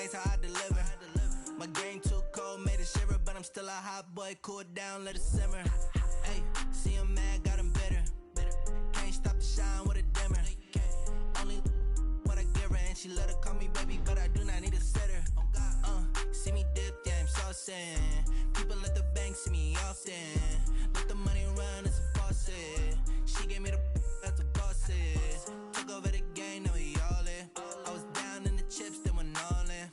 base, how I deliver. My game too cold, made it shiver, but I'm still a hot boy. Cool it down, let it simmer. Hey, see him mad, got him bitter. Can't stop the shine with a dimmer. Only what I give her, and she let her call me baby, but I do not need a sitter. See me dip, yeah, I'm saucing. People at the bank see me often. Let the money run, it's a faucet. She gave me the that's a bosses. Took over the game, now we all in. I was down in the chips, then went all in.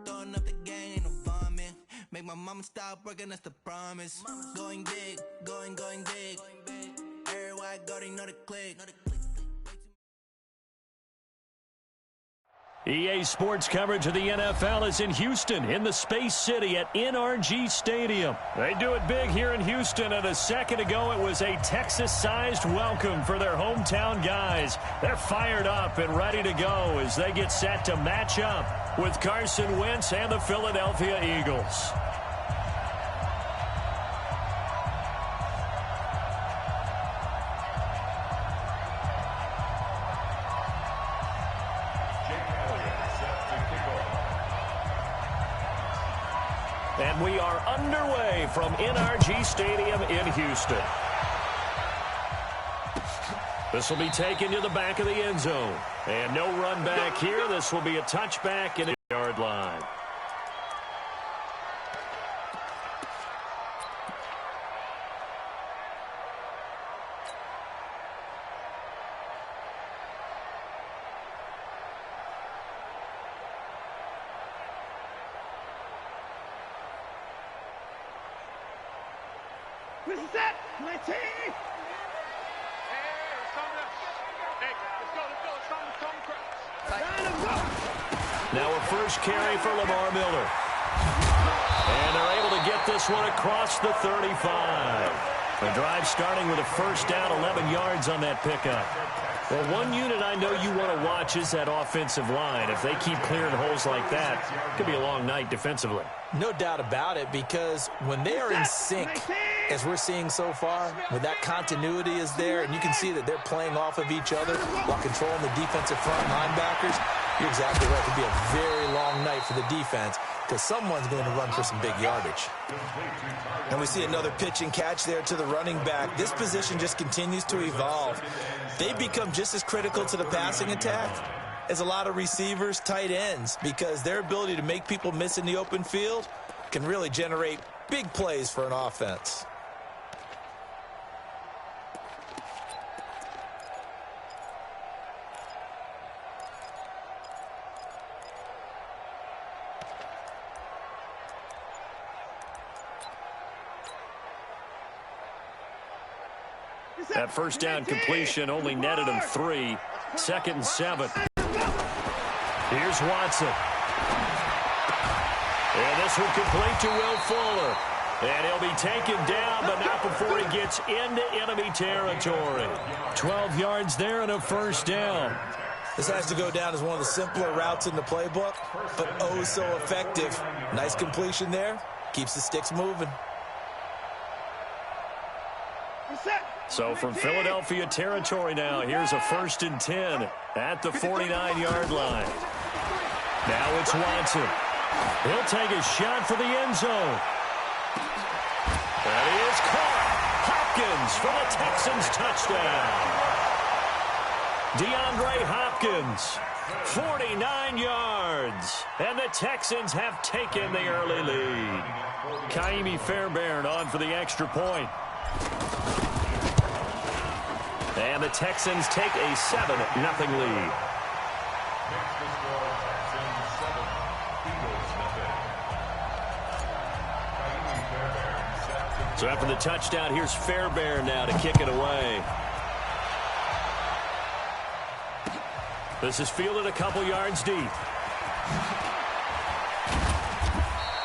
Throwing up the game, ain't no vomit. Make my mama stop working, that's the promise. Going big, going big. Everywhere I go, they know the click. EA Sports coverage of the NFL is in Houston, in the Space City at NRG Stadium. They do it big here in Houston, and a second ago it was a Texas-sized welcome for their hometown guys. They're fired up and ready to go as they get set to match up with Carson Wentz and the Philadelphia Eagles. And we are underway from NRG Stadium in Houston. This will be taken to the back of the end zone. And no run back here. This will be a touchback in the yard line. Reset my team. Now a first carry for Lamar Miller. And they're able to get this one across the 35. The drive starting with a first down, 11 yards on that pickup. Well, one unit I know you want to watch is that offensive line. If they keep clearing holes like that, it could be a long night defensively. No doubt about it, because when they are in sync, as we're seeing so far, when that continuity is there, and you can see that they're playing off of each other while controlling the defensive front linebackers, you're exactly right. It could be a very long night for the defense because someone's going to run for some big yardage. And we see another pitch and catch there to the running back. This position just continues to evolve. They become just as critical to the passing attack as a lot of receivers, tight ends, because their ability to make people miss in the open field can really generate big plays for an offense. That first down completion only netted him 3. 2nd and 7. Here's Watson. And this will complete to Will Fuller. And he'll be taken down, but not before he gets into enemy territory. 12 yards there and a first down. This has to go down as one of the simpler routes in the playbook, but oh so effective. Nice completion there. Keeps the sticks moving. So from Philadelphia territory now, here's a 1st and 10 at the 49-yard line. Now it's Watson. He'll take a shot for the end zone. And he is caught. Hopkins for the Texans touchdown. DeAndre Hopkins, 49 yards. And the Texans have taken the early lead. Kaimi Fairbairn on for the extra point. And the Texans take a 7-0 lead. So after the touchdown, here's Fairbairn now to kick it away. This is fielded a couple yards deep.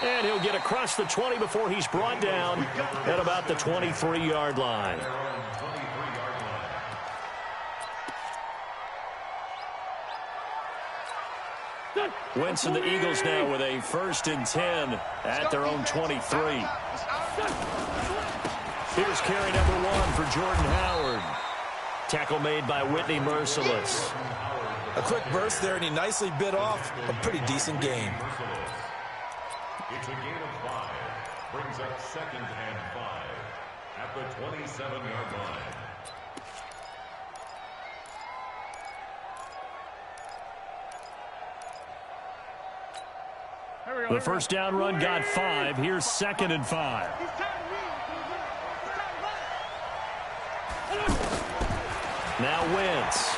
And he'll get across the 20 before he's brought down at about the 23-yard line. Wentz and the Eagles now with a 1st and 10 at their own 23. Here's carry number 1 for Jordan Howard. Tackle made by Whitney Merciless. A quick burst there, and he nicely bit off a pretty decent gain. It's a gain of 5. Brings up 2nd and 5 at the 27-yard line. The first down run got 5. Here's 2nd and 5. Now Wentz.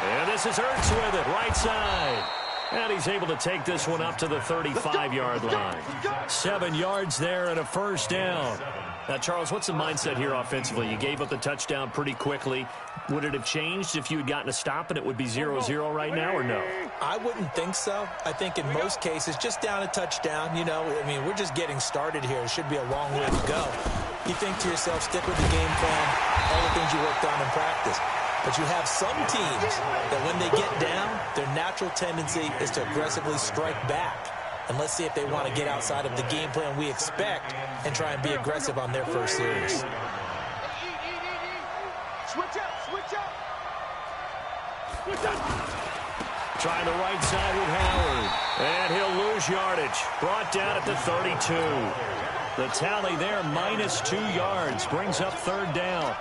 And this is Ertz with it, right side. And he's able to take this one up to the 35-yard line. 7 yards there and a first down. Now, Charles, what's the mindset here offensively? You gave up the touchdown pretty quickly. Would it have changed if you had gotten a stop and it would be 0-0 right now, or no? I wouldn't think so. I think in most cases, just down a touchdown, you know, I mean, we're just getting started here. It should be a long way to go. You think to yourself, stick with the game plan, all the things you worked on in practice. But you have some teams that when they get down, their natural tendency is to aggressively strike back. And let's see if they want to get outside of the game plan we expect and try and be aggressive on their first series. Switch up, switch up. Trying the right side with Howard. And he'll lose yardage. Brought down at the 32. The tally there, -2 yards. Brings up 3rd down.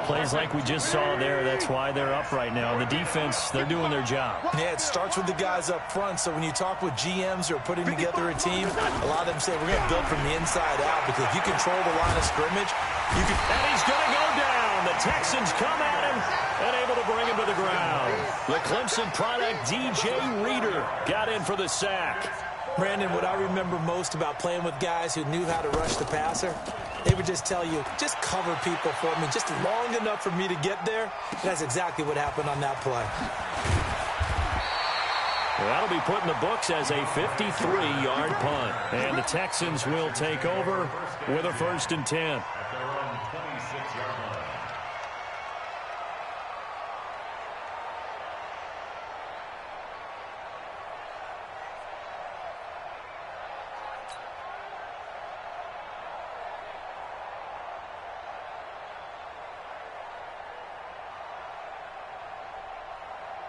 Plays like we just saw there. That's why they're up right now. And the defense, they're doing their job. Yeah, it starts with the guys up front. So when you talk with GMs who are putting together a team, a lot of them say, we're going to build from the inside out. Because if you control the line of scrimmage, you can... And he's going to go down. The Texans come at him and able to bring him to the ground. The Clemson product, DJ Reader, got in for the sack. Brandon, what I remember most about playing with guys who knew how to rush the passer, they would just tell you, just cover people for me, just long enough for me to get there. And that's exactly what happened on that play. Well, that'll be put in the books as a 53-yard punt. And the Texans will take over with a 1st and 10.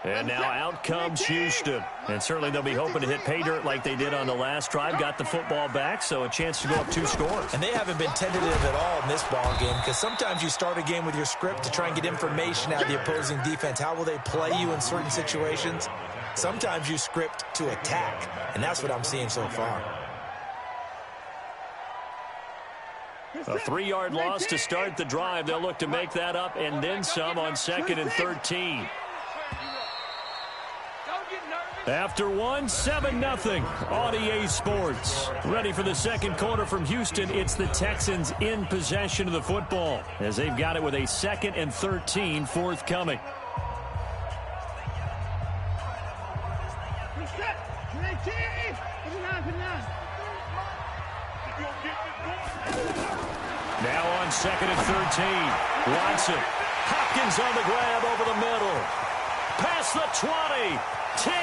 And now out comes Houston. And certainly they'll be hoping to hit pay dirt like they did on the last drive. Got the football back, so a chance to go up 2 scores. And they haven't been tentative at all in this ball game, because sometimes you start a game with your script to try and get information out of the opposing defense. How will they play you in certain situations? Sometimes you script to attack, and that's what I'm seeing so far. A 3-yard loss to start the drive. They'll look to make that up and then some on 2nd and 13. After 7-0 on EA Sports. Ready for the second quarter from Houston. It's the Texans in possession of the football as they've got it with a 2nd and 13 forthcoming. Now on 2nd and 13. Watson. Hopkins on the grab over the middle. Past the 20. 10, 5,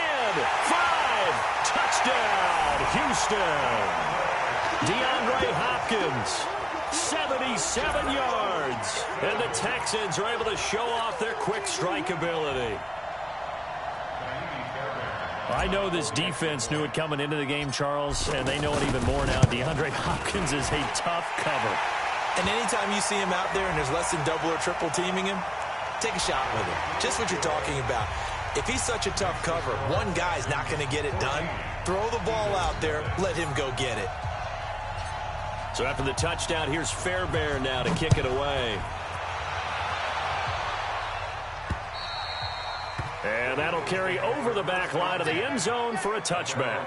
touchdown, Houston. DeAndre Hopkins, 77 yards. And the Texans are able to show off their quick strike ability. I know this defense knew it coming into the game, Charles, and they know it even more now. DeAndre Hopkins is a tough cover. And anytime you see him out there and there's less than double or triple teaming him, take a shot with him. Just what you're talking about. If he's such a tough cover, one guy's not going to get it done. Throw the ball out there. Let him go get it. So after the touchdown, here's Fairbairn now to kick it away. And that'll carry over the back line of the end zone for a touchback.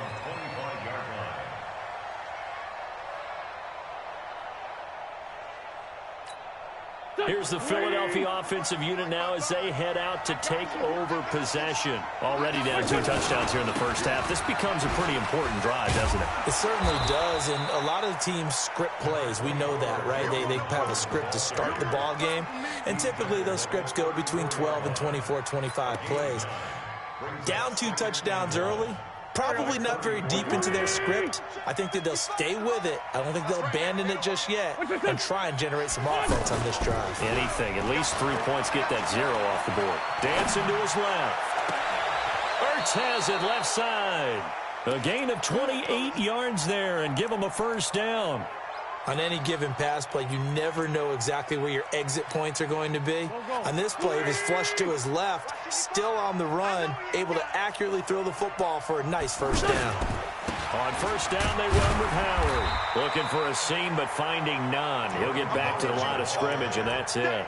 Here's the Philadelphia offensive unit now as they head out to take over possession. Already down 2 touchdowns here in the first half. This becomes a pretty important drive, doesn't it? It certainly does, and a lot of the teams script plays. We know that, right? They have a script to start the ball game, and typically those scripts go between 12 and 24, 25 plays. Down 2 touchdowns early, Probably not very deep into their script. I think that they'll stay with it. I don't think they'll abandon it just yet and try and generate some offense on this drive. Anything. At least 3 points, get that 0 off the board. Dancing to his left. Ertz has it left side. A gain of 28 yards there and give him a first down. On any given pass play, you never know exactly where your exit points are going to be. On this play, he was flushed to his left, still on the run, able to accurately throw the football for a nice first down. On first down, they run with Howard. Looking for a seam, but finding none. He'll get back to the line of scrimmage, and that's it.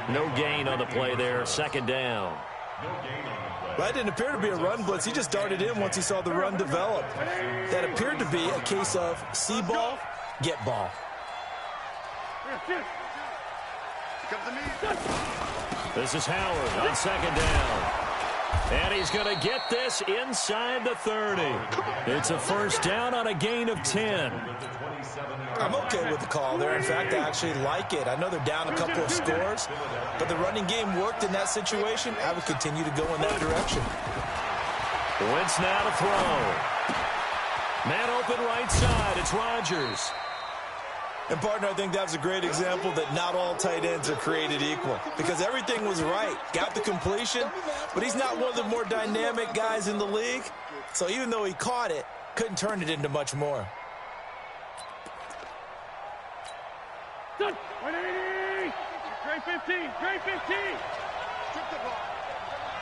No gain on the play there. Second down. That didn't appear to be a run blitz. He just darted in once he saw the run develop. That appeared to be a case of see ball, get ball. This is Howard on second down. And he's going to get this inside the 30. It's a first down on a gain of 10. I'm okay with the call there. In fact, I actually like it. I know they're down a couple of scores, but the running game worked in that situation. I would continue to go in that direction. Wentz now to throw. Man open right side. It's Rodgers. And, partner, I think that was a great example that not all tight ends are created equal because everything was right. Got the completion, but he's not one of the more dynamic guys in the league. So even though he caught it, couldn't turn it into much more. Trey 15, Trey 15. Strip the ball.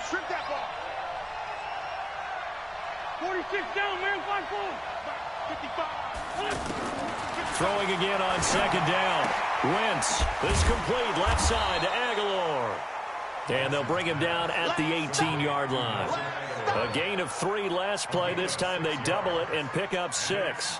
Strip that ball. 46 down, man, 5-4. 55. Throwing again on second down. Wentz is complete left side to Aguilar. And they'll bring him down at the 18-yard line. A gain of 3 last play. This time they double it and pick up 6.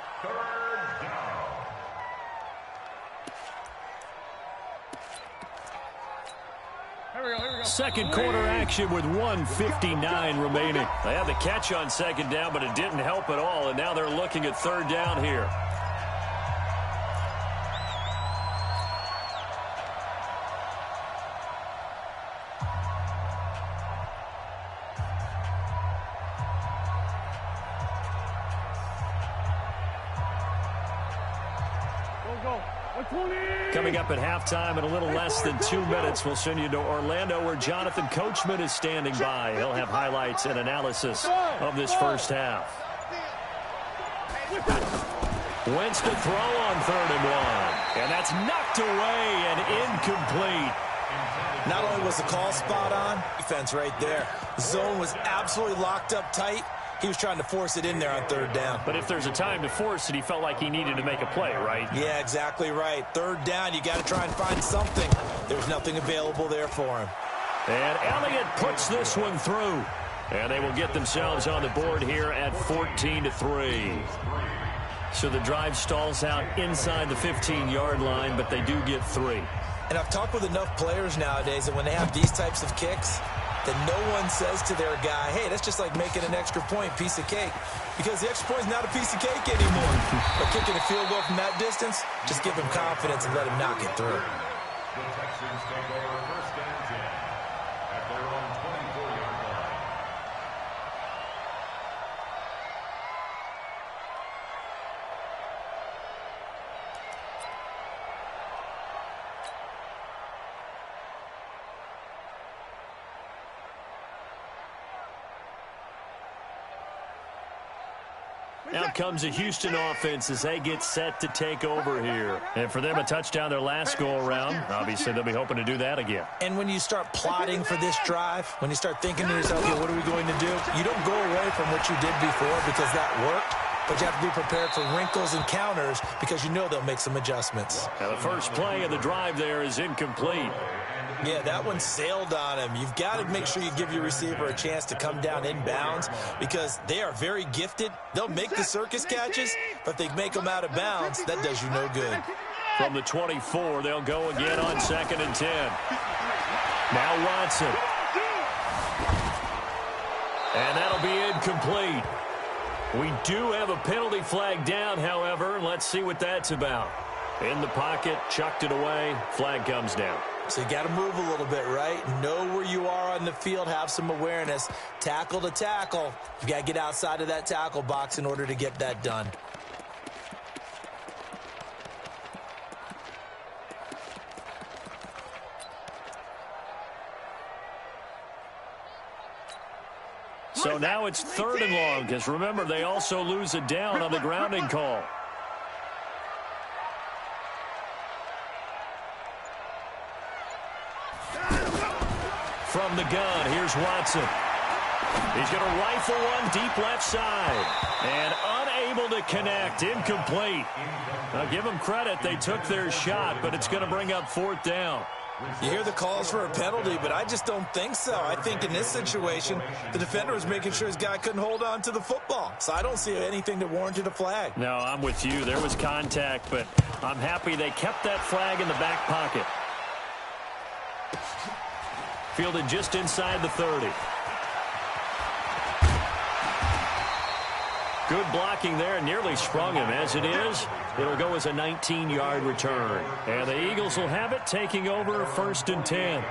Second quarter action with 1:59 remaining. They had the catch on second down, but it didn't help at all, and now they're looking at third down here. Coming up at halftime in a little less than 2 minutes, we'll send you to Orlando where Jonathan Coachman is standing by. He'll have highlights and analysis of this first half. Wentz to throw on 3rd and 1. And that's knocked away and incomplete. Not only was the call spot on, defense right there. Zone was absolutely locked up tight. He was trying to force it in there on 3rd down. But if there's a time to force it, he felt like he needed to make a play, right? Yeah, exactly right. 3rd down, you got to try and find something. There's nothing available there for him. And Elliott puts this one through. And they will get themselves on the board here at 14-3. So the drive stalls out inside the 15-yard line, but they do get 3. And I've talked with enough players nowadays that when they have these types of kicks, that no one says to their guy, hey, that's just like making an extra point, piece of cake. Because the extra point is not a piece of cake anymore. But kicking a field goal from that distance, just give him confidence and let him knock it through. The Texans take over first and 10 at their own 24-yard line. Now comes a Houston offense as they get set to take over here. And for them, a touchdown their last go-around. Obviously, they'll be hoping to do that again. And when you start plotting for this drive, when you start thinking to yourself, okay, what are we going to do? You don't go away from what you did before because that worked. But you have to be prepared for wrinkles and counters because you know they'll make some adjustments. Now the first play of the drive there is incomplete. Yeah, that one sailed on him. You've got to make sure you give your receiver a chance to come down inbounds because they are very gifted. They'll make the circus catches, but if they make them out of bounds, that does you no good. From the 24, they'll go again on 2nd and 10. Now Watson. And that'll be incomplete. We do have a penalty flag down, however. Let's see what that's about. In the pocket, chucked it away. Flag comes down. So you got to move a little bit, right? Know where you are on the field, have some awareness. Tackle to tackle. You got to get outside of that tackle box in order to get that done. So now it's 3rd and long, because remember, they also lose a down on the grounding call. From the gun, here's Watson. He's going to rifle one deep left side. And unable to connect, incomplete. Now give them credit, they took their shot, but it's going to bring up 4th down. You hear the calls for a penalty, but I just don't think so. I think in this situation, the defender was making sure his guy couldn't hold on to the football. So I don't see anything that warranted a flag. No, I'm with you. There was contact, but I'm happy they kept that flag in the back pocket. Fielded just inside the 30. Good blocking there, nearly sprung him. As it is, it'll go as a 19-yard return. And the Eagles will have it, taking over 1st and 10.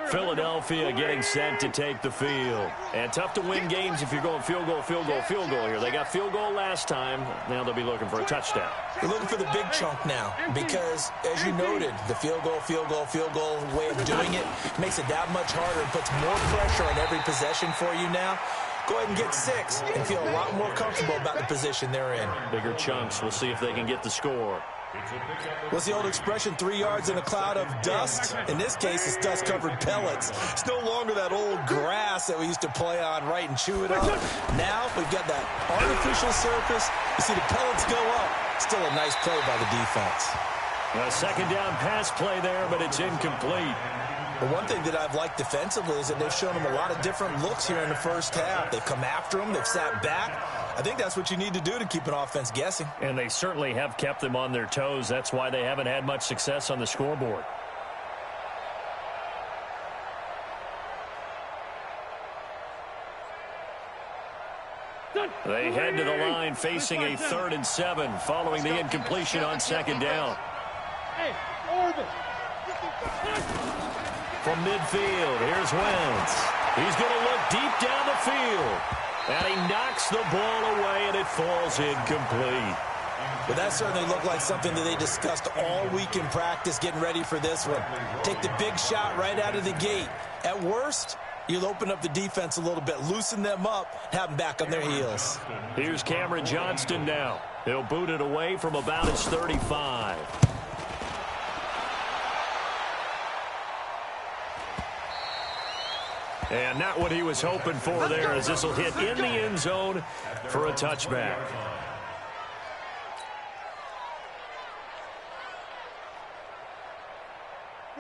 Philadelphia getting set to take the field. And tough to win games if you're going field goal, field goal, field goal here. They got field goal last time. Now they'll be looking for a touchdown. They're looking for the big chunk now because, as you noted, the field goal way of doing it makes it that much harder and puts more pressure on every possession for you now. Go ahead and get 6 and feel a lot more comfortable about the position they're in. Bigger chunks. We'll see if they can get the score. What's the old expression, 3 yards in a cloud of dust? In this case, it's dust-covered pellets. It's no longer that old grass that we used to play on, right, and chew it up. Now we've got that artificial surface. You see the pellets go up. Still a nice play by the defense. A 2nd down pass play there, but it's incomplete. But one thing that I've liked defensively is that they've shown them a lot of different looks here in the first half. They've come after them. They've sat back. I think that's what you need to do to keep an offense guessing. And they certainly have kept them on their toes. That's why they haven't had much success on the scoreboard. They head to the line facing a 3rd and 7 following the incompletion on 2nd down. From midfield, here's Wentz. He's going to look deep down the field. And he knocks the ball away, and it falls incomplete. Well, that certainly looked like something that they discussed all week in practice getting ready for this one. Take the big shot right out of the gate. At worst, you'll open up the defense a little bit, loosen them up, have them back on their heels. Here's Cameron Johnston now. He'll boot it away from about his 35. And not what he was hoping for there, as this will hit in the end zone for a touchback.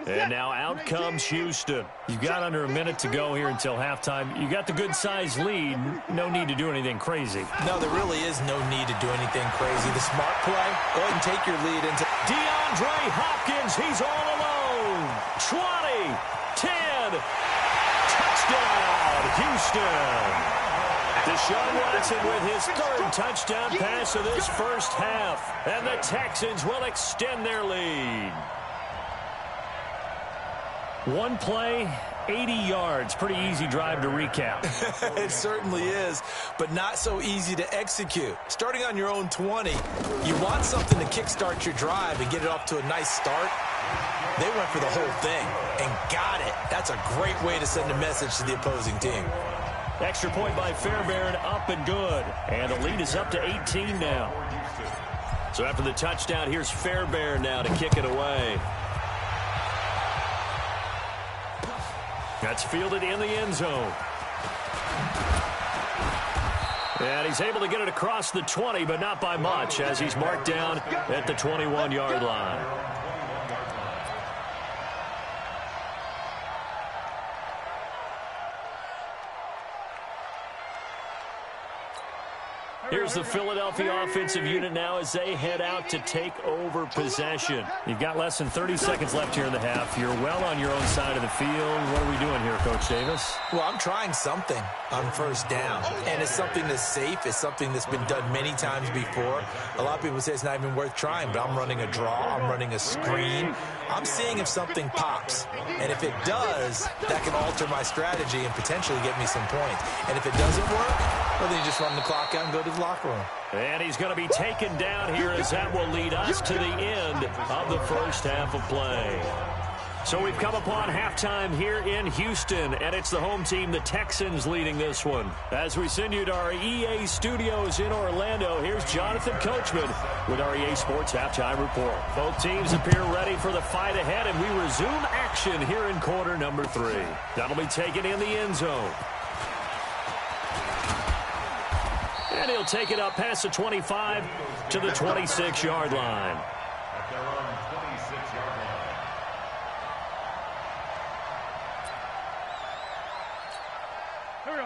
And now out comes Houston. You've got under a minute to go here until halftime. You got the good-sized lead. No need to do anything crazy. No, there really is no need to do anything crazy. The smart play, go ahead and take your lead into DeAndre Hopkins, he's all alone. 20, 10, touchdown, Houston. Deshaun Watson with his 3rd touchdown pass of this first half. And the Texans will extend their lead. One play, 80 yards. Pretty easy drive to recap. It certainly is, but not so easy to execute. Starting on your own 20, you want something to kickstart your drive and get it off to a nice start. They went for the whole thing and got it. That's a great way to send a message to the opposing team. Extra point by Fairbairn, up and good. And the lead is up to 18 now. So after the touchdown, here's Fairbairn now to kick it away. That's fielded in the end zone. And he's able to get it across the 20, but not by much, as he's marked down at the 21-yard line. Here's the Philadelphia offensive unit now as they head out to take over possession. You've got less than 30 seconds left here in the half. You're well on your own side of the field. What are we doing here, Coach Davis? Well, I'm trying something on first down, and it's something that's safe. It's something that's been done many times before. A lot of people say it's not even worth trying, but I'm running a draw. I'm running a screen. I'm seeing if something pops, and if it does, that can alter my strategy and potentially get me some points. And if it doesn't work, well, then you just run the clock out and go to the locker room. And he's going to be taken down here as that will lead us to the end of the first half of play. So we've come upon halftime here in Houston, and it's the home team, the Texans, leading this one. As we send you to our EA studios in Orlando, here's Jonathan Coachman with our EA Sports Halftime Report. Both teams appear ready for the fight ahead, and we resume action here in quarter number 3. That'll be taken in the end zone. And he'll take it up past the 25 to the 26-yard line. At their own 26-yard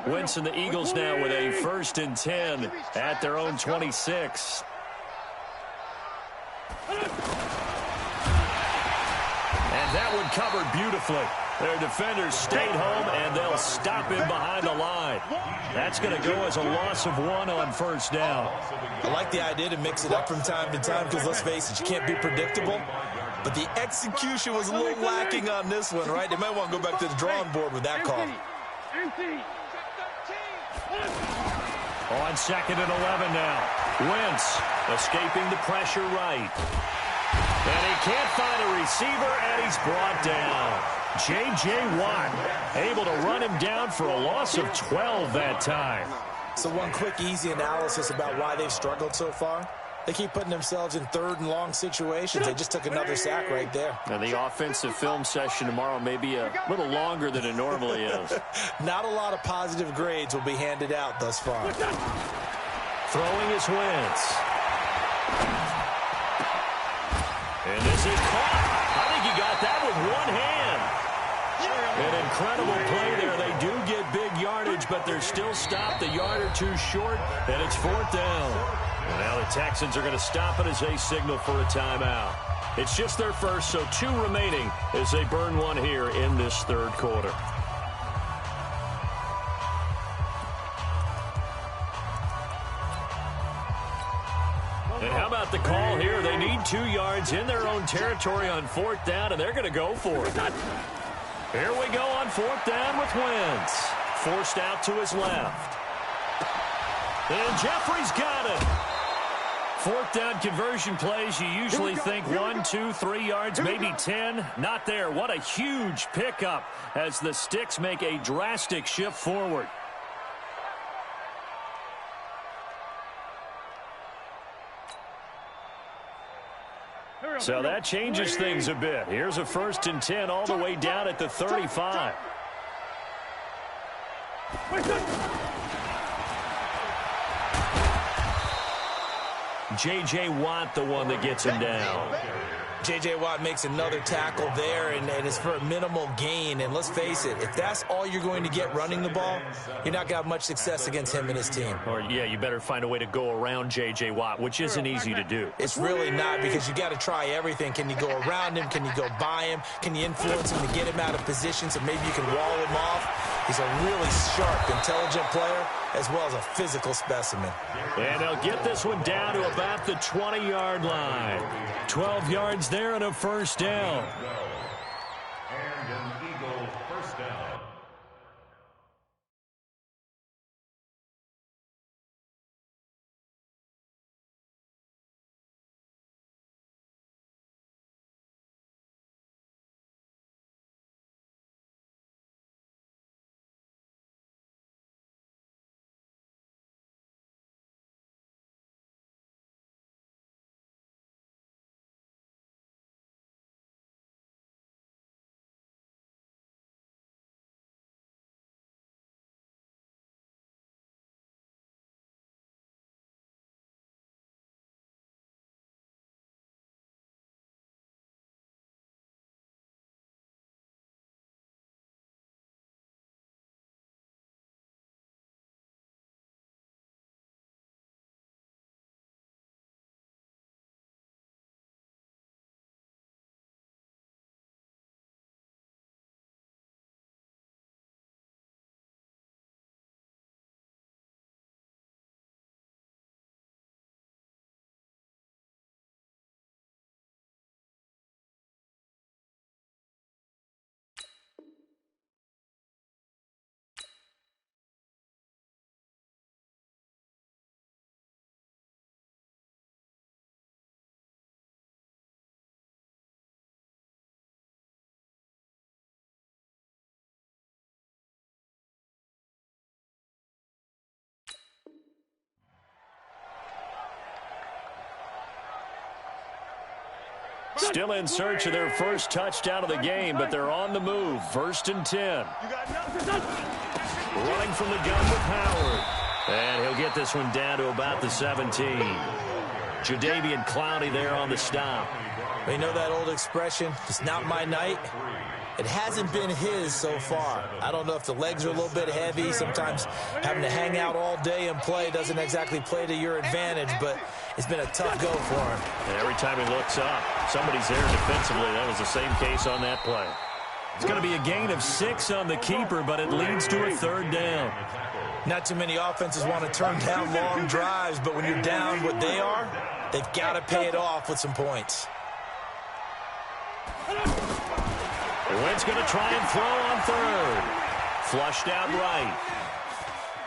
line. Wentz and the Eagles now with a 1st and 10 at their own 26. And that one covered beautifully. Their defenders stayed home, and they'll stop him behind the line. That's going to go as a loss of 1 on first down. I like the idea to mix it up from time to time because, let's face it, you can't be predictable. But the execution was a little lacking on this one, right? They might want to go back to the drawing board with that call. On 2nd and 11 now. Wentz escaping the pressure right. And he can't find a receiver, and he's brought down. J.J. Watt able to run him down for a loss of 12 that time. So one quick, easy analysis about why they've struggled so far. They keep putting themselves in 3rd and long situations. They just took another sack right there. And the offensive film session tomorrow may be a little longer than it normally is. Not a lot of positive grades will be handed out thus far. Throwing is Wentz. And this is caught. I think he got that with one hand. An incredible play there. They do get big yardage, but they're still stopped a yard or two short, and it's 4th down. And now the Texans are going to stop it as they signal for a timeout. It's just their first, so 2 remaining as they burn one here in this 3rd quarter. And how about the call here? They need 2 yards in their own territory on 4th down, and they're going to go for it. Here we go on 4th down with Wentz. Forced out to his left. And Jeffrey's got it. 4th down conversion plays, you usually think 1, 2, 3 yards, maybe 10. Not there. What a huge pickup as the Sticks make a drastic shift forward. So that changes things a bit. Here's a 1st and 10 all the way down at the 35. J.J. Watt, the one that gets him down. J.J. Watt makes another tackle there, and it's for a minimal gain. And let's face it, if that's all you're going to get running the ball, you're not going to have much success against him and his team. Or, yeah, you better find a way to go around J.J. Watt, which isn't easy to do. It's really not, because you got to try everything. Can you go around him? Can you go by him? Can you influence him to get him out of position so maybe you can wall him off? He's a really sharp, intelligent player, as well as a physical specimen. And they'll get this one down to about the 20-yard line. 12 yards there and a 1st down. Still in search of their first touchdown of the game, but they're on the move. 1st and 10. Running from the gun with Howard. And he'll get this one down to about the 17. Jadeveon Clowney there on the stop. You know that old expression, it's not my night? It hasn't been his so far. I don't know if the legs are a little bit heavy. Sometimes having to hang out all day and play doesn't exactly play to your advantage, but it's been a tough go for him. And every time he looks up, somebody's there defensively. That was the same case on that play. It's going to be a gain of 6 on the keeper, but it leads to a 3rd down. Not too many offenses want to turn down long drives, but when you're down what they are, they've got to pay it off with some points. Wentz going to try and throw on 3rd. Flushed out right.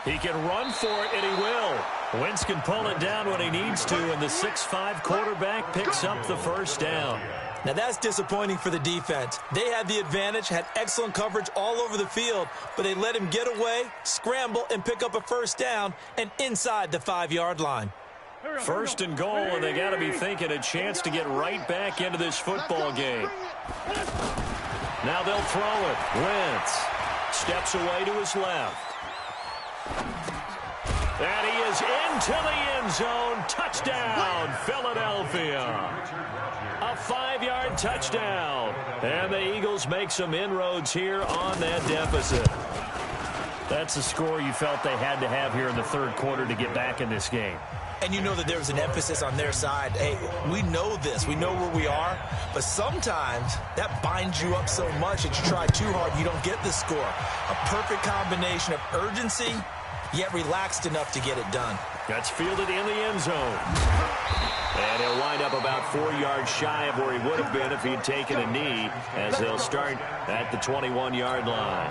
He can run for it, and he will. Wentz can pull it down when he needs to, and the 6'5" quarterback picks up the 1st down. Now that's disappointing for the defense. They had the advantage, had excellent coverage all over the field, but they let him get away, scramble, and pick up a 1st down, and inside the 5-yard line. 1st and goal, and they got to be thinking a chance to get right back into this football game. Now they'll throw it. Wentz steps away to his left. And he is into the end zone. Touchdown, Philadelphia. A 5-yard touchdown. And the Eagles make some inroads here on that deficit. That's a score you felt they had to have here in the 3rd quarter to get back in this game. And you know that there was an emphasis on their side. Hey, we know this. We know where we are. But sometimes that binds you up so much that you try too hard, you don't get the score. A perfect combination of urgency, yet relaxed enough to get it done. That's fielded in the end zone. And he'll wind up about 4 yards shy of where he would have been if he'd taken a knee, as they'll start at the 21-yard line.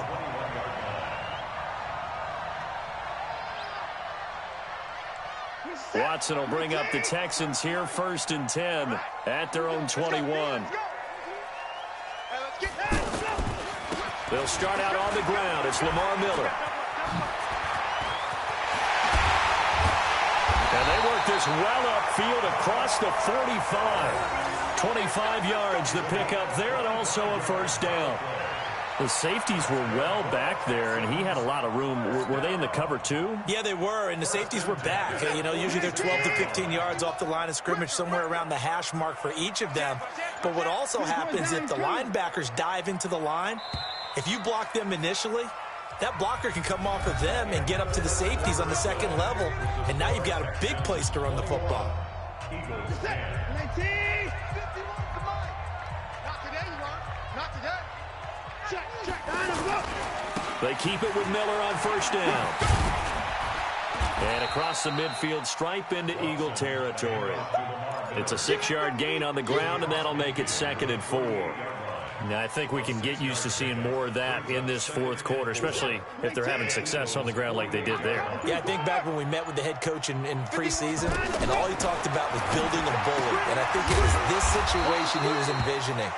Watson will bring up the Texans here, 1st and 10 at their own 21. They'll start out on the ground. It's Lamar Miller. And they work this well upfield across the 45. 25 yards the pickup there, and also a 1st down. The safeties were well back there, and he had a lot of room. Were they in the cover, too? Yeah, they were, and the safeties were back. You know, usually they're 12 to 15 yards off the line of scrimmage, somewhere around the hash mark for each of them. But what also happens if the linebackers dive into the line, if you block them initially, that blocker can come off of them and get up to the safeties on the 2nd level, and now you've got a big place to run the football. Not today, you are. Not today. Check. They keep it with Miller on 1st down. And across the midfield stripe into Eagle territory. It's a 6-yard gain on the ground, and that'll make it 2nd and 4. Now, I think we can get used to seeing more of that in this 4th quarter, especially if they're having success on the ground like they did there. Yeah, I think back when we met with the head coach in preseason, and all he talked about was building a bully. And I think it was this situation he was envisioning.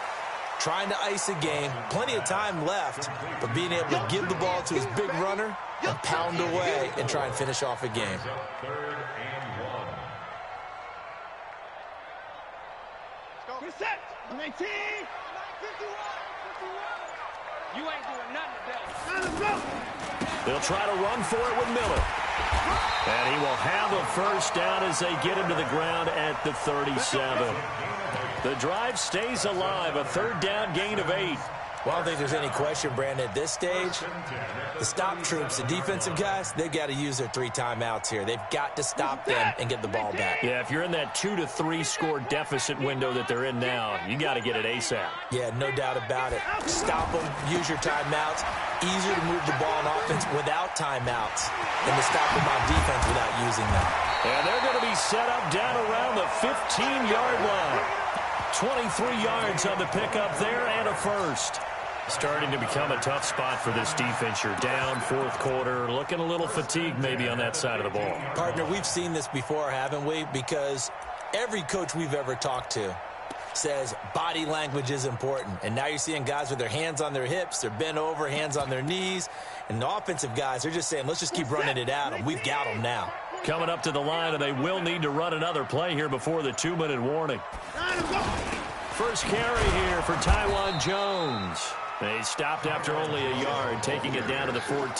Trying to ice a game, plenty of time left, but being able to give the ball to his big runner and pound away and try and finish off a game. 3rd and 1. We're set. 19. You ain't doing nothing today. They'll try to run for it with Miller. And he will have a 1st down as they get him to the ground at the 37. The drive stays alive, a 3rd down gain of 8. Well, I don't think there's any question, Brandon, at this stage, the stop troops, the defensive guys, they've got to use their 3 timeouts here. They've got to stop them and get the ball back. Yeah, if you're in that 2 to 3 score deficit window that they're in now, you got to get it ASAP. Yeah, no doubt about it. Stop them, use your timeouts. Easier to move the ball on offense without timeouts than to stop them on defense without using them. And they're going to be set up down around the 15-yard line. 23 yards on the pickup there and a 1st. Starting to become a tough spot for this defense. You're down 4th quarter, looking a little fatigued maybe on that side of the ball. Partner, we've seen this before, haven't we? Because every coach we've ever talked to says body language is important. And now you're seeing guys with their hands on their hips, they're bent over, hands on their knees. And the offensive guys are just saying, let's just keep running it at them. We've got them now. Coming up to the line, and they will need to run another play here before the 2-minute warning. first carry here for Taiwan Jones. They stopped after only a yard, taking it down to the 14.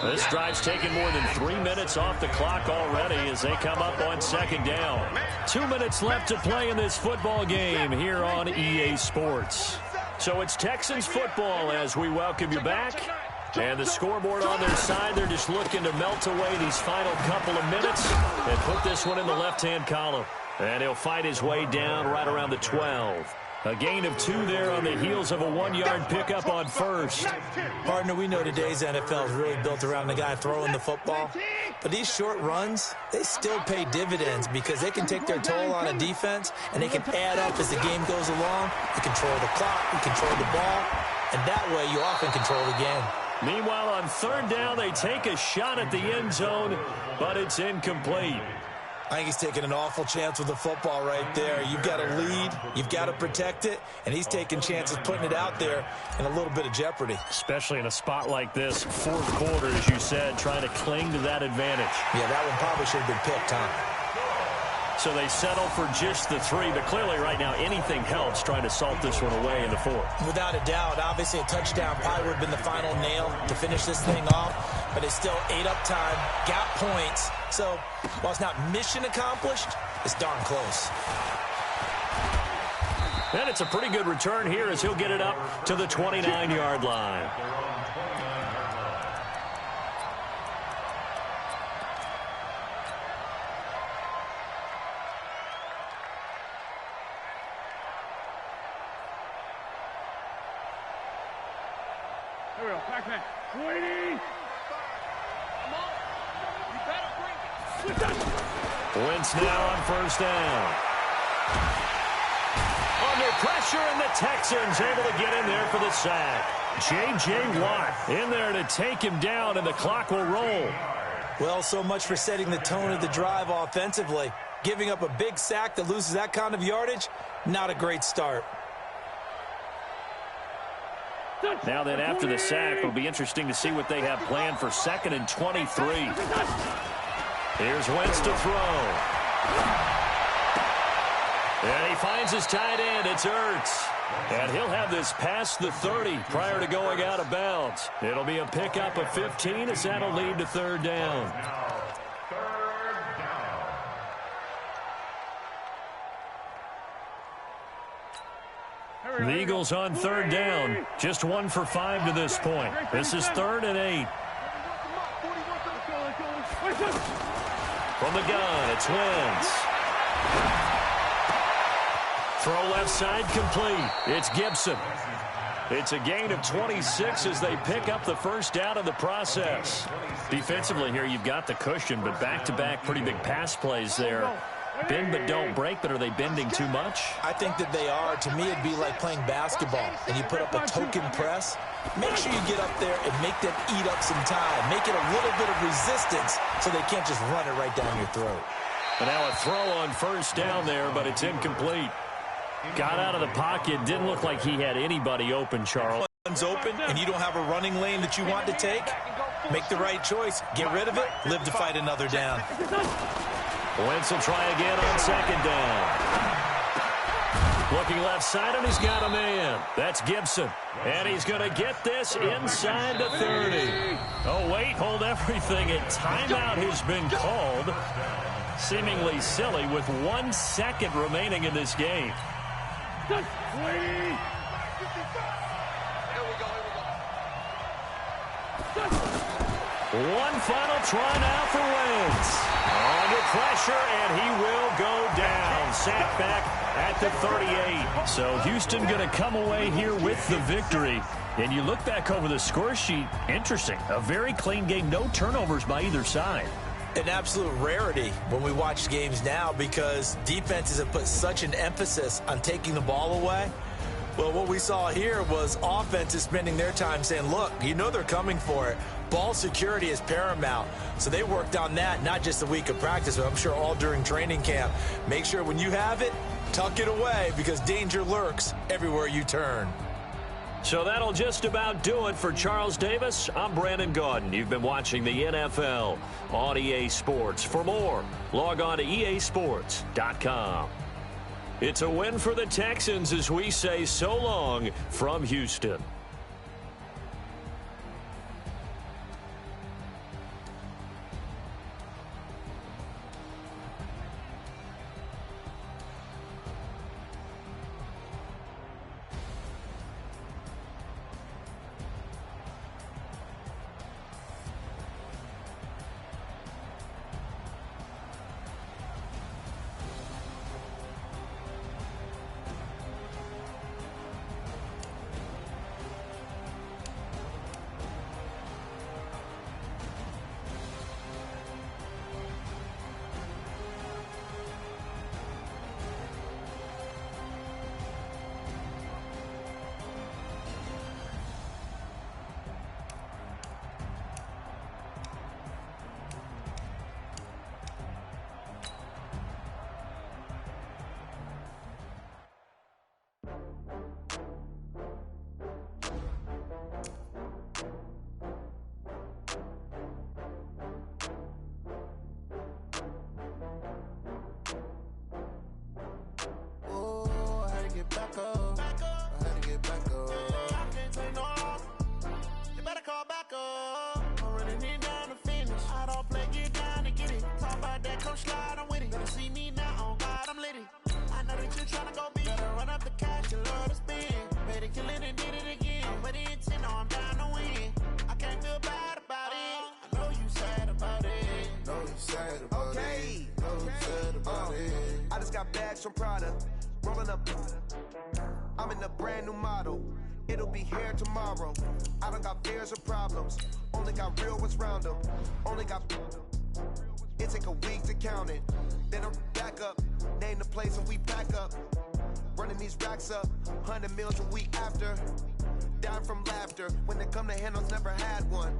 This drive's taken more than 3 minutes off the clock already as they come up on second down. 2 minutes left to play in this football game here on EA Sports. So it's Texans football as we welcome you back. And the scoreboard on their side, they're just looking to melt away these final couple of minutes and put this one in the left-hand column. And he'll fight his way down right around the 12. A gain of 2 there on the heels of a 1-yard pickup on first. Partner, we know today's NFL is really built around the guy throwing the football. But these short runs, they still pay dividends because they can take their toll on a defense and they can add up as the game goes along. You control the clock, you control the ball, and that way you often control the game. Meanwhile, on third down, they take a shot at the end zone, but it's incomplete. I think he's taking an awful chance with the football right there. You've got to lead, you've got to protect it, and he's taking chances putting it out there in a little bit of jeopardy. Especially in a spot like this, fourth quarter, as you said, trying to cling to that advantage. Yeah, that one probably should have been picked, huh? So they settle for just the 3, but clearly right now anything helps trying to salt this one away in the 4th. Without a doubt, obviously a touchdown probably would have been the final nail to finish this thing off, but it's still ate up time, got points. So while it's not mission accomplished, it's darn close. And it's a pretty good return here as he'll get it up to the 29-yard line. Here we go. Back man. 20. Come on. You better bring it. Wentz now on first down. Under pressure, and the Texans able to get in there for the sack. J.J. Watt in there to take him down, and the clock will roll. Well, so much for setting the tone of the drive offensively. Giving up a big sack that loses that kind of yardage, not a great start. Now then, after the sack, it'll be interesting to see what they have planned for 2nd and 23. Here's Wentz to throw. And he finds his tight end. It's Ertz. And he'll have this past the 30 prior to going out of bounds. It'll be a pickup of 15 as that'll lead to third down. The Eagles on third down. Just 1 for 5 to this point. This is 3rd and 8. From the gun, it's Wentz. Throw left side complete. It's Gibson. It's a gain of 26 as they pick up the first down in the process. Defensively here, you've got the cushion, but back-to-back pretty big pass plays there. Bend but don't break, but are they bending too much? I think that they are. To me, it'd be like playing basketball, and you put up a token press. Make sure you get up there and make them eat up some time. Make it a little bit of resistance so they can't just run it right down your throat. And now a throw on first down there, but it's incomplete. Got out of the pocket. Didn't look like he had anybody open, Charles. One's open, and you don't have a running lane that you want to take. Make the right choice. Get rid of it. Live to fight another down. Wentz will try again on second down. Looking left side, and he's got a man. That's Gibson. And he's going to get this inside the 30. Oh, wait, hold everything. A timeout has been called. Seemingly silly with 1 second remaining in this game. One final try now for Wentz. Under pressure, and he will go down. Sacked back at the 38. So Houston going to come away here with the victory. And you look back over the score sheet, interesting. A very clean game, no turnovers by either side. An absolute rarity when we watch games now because defenses have put such an emphasis on taking the ball away. Well, what we saw here was offenses spending their time saying, look, you know they're coming for it. Ball security is paramount. So they worked on that, not just a week of practice, but I'm sure all during training camp. Make sure when you have it, tuck it away because danger lurks everywhere you turn. So that'll just about do it for Charles Davis. I'm Brandon Gaudin. You've been watching the NFL on EA Sports. For more, log on to easports.com. It's a win for the Texans as we say so long from Houston. I just got bags from Prada, rolling up. I'm in a brand new model. It'll be here tomorrow. I don't got fears or problems. Only got real ones round them. Only got. It take a week to count it. Then I'm back up. Name the place and we pack up. Running these racks up. 100 meals a week after. Dying from laughter. When they come to handles, never had one.